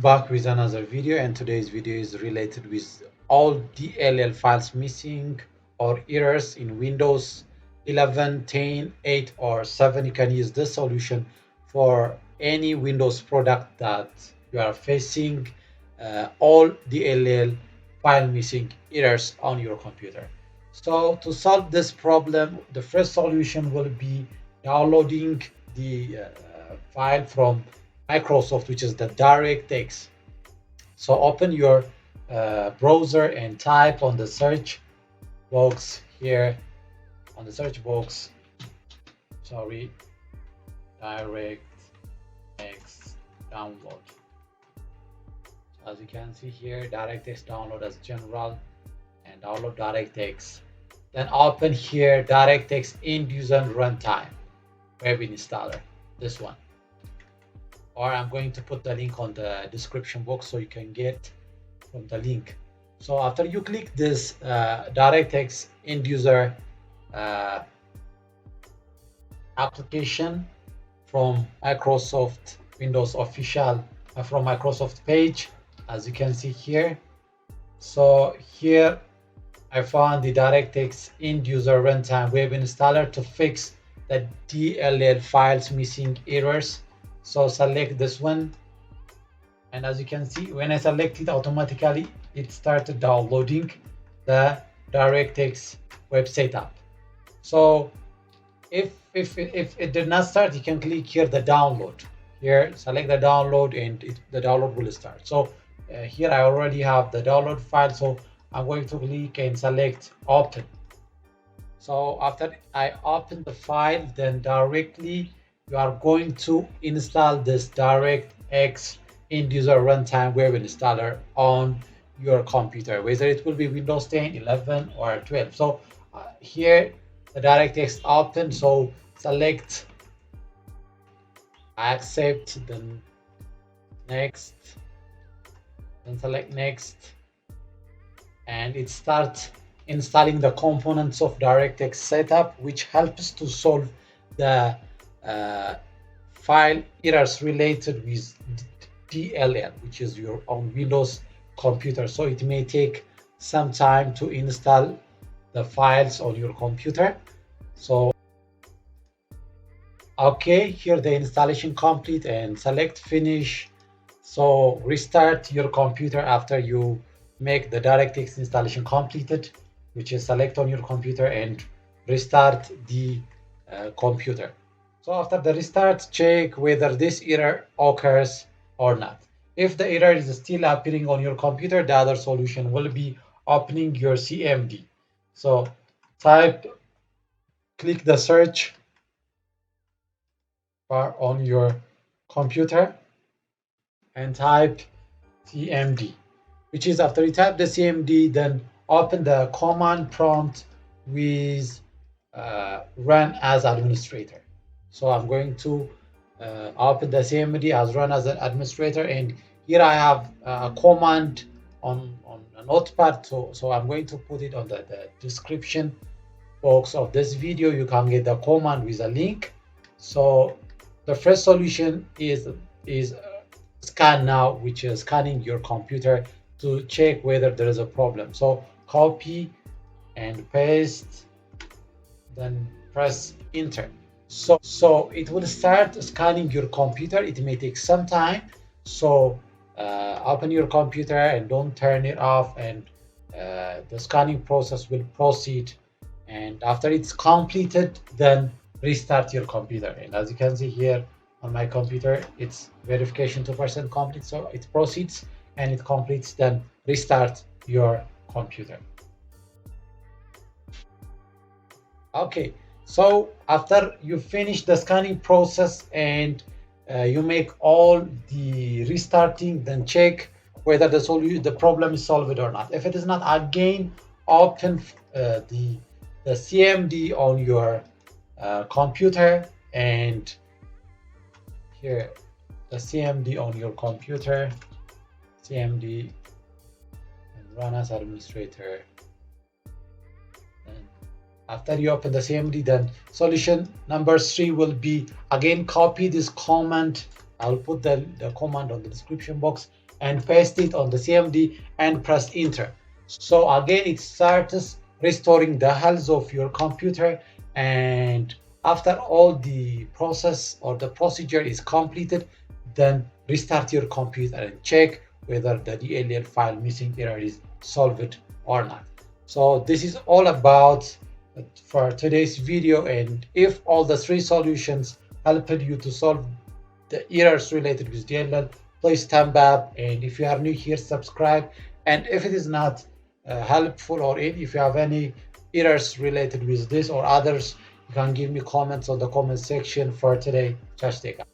Back with another video, and today's video is related with all DLL files missing or errors in Windows 11, 10, 8 or 7. You can use this solution for any Windows product that you are facing all DLL file missing errors on your computer. So to solve this problem, the first solution will be downloading the file from Microsoft, which is the DirectX. So open your browser and type on the search box here, on the search box, sorry, DirectX download. So as you can see here, DirectX download as general and download DirectX. Then open here DirectX end user runtime web installer, this one. Or I'm going to put the link on the description box so you can get from the link. So after you click this DirectX end user application from Microsoft Windows official from Microsoft page, as you can see here. So here I found the DirectX end user runtime web installer to fix the DLL files missing errors. So select this one, and as you can see, when I select it, automatically it started downloading the DirectX web setup. So if it did not start, you can click here the download. Here select the download and the download will start. So here I already have the download file, so I'm going to click and select open. So after I open the file, then directly you are going to install this DirectX end user runtime web installer on your computer, whether it will be Windows 10, 11 or 12. So here the DirectX open, so select accept, then next, then select next, and it starts installing the components of DirectX setup, which helps to solve the file errors related with DLL, which is your own Windows computer. So it may take some time to install the files on your computer. So okay, here the installation complete and select finish. So restart your computer after you make the DirectX installation completed, which is select on your computer and restart the computer. So after the restart, check whether this error occurs or not. If the error is still appearing on your computer, the other solution will be opening your CMD. So click the search bar on your computer and type CMD, which is after you type the CMD, then open the command prompt with run as administrator. So I'm going to open the CMD as run as an administrator, and here I have a command on a notepad, so I'm going to put it on the description box of this video. You can get the command with a link. So the first solution is scan now, which is scanning your computer to check whether there is a problem. So copy and paste, then press enter. So it will start scanning your computer. It may take some time, so open your computer and don't turn it off, and the scanning process will proceed, and after it's completed, then restart your computer. And as you can see here on my computer, it's verification 2% complete, so it proceeds and it completes. Then restart your computer. Okay, so after you finish the scanning process and you make all the restarting, then check whether the problem is solved or not. If it is not, again open the CMD on your computer, and here the CMD on your computer, CMD, and run as administrator. And after you open the CMD, then solution number 3 will be, again, copy this command. I'll put the command on the description box and paste it on the CMD and press enter. So again, it starts restoring the health of your computer, and after all the process or the procedure is completed, then restart your computer and check whether the DLL file missing error is solved or not. So this is all about for today's video, and if all the three solutions helped you to solve the errors related with DLL, please thumb up, and if you are new here, subscribe. And if it is not helpful, or if you have any errors related with this or others, you can give me comments on the comment section. For today, just take care.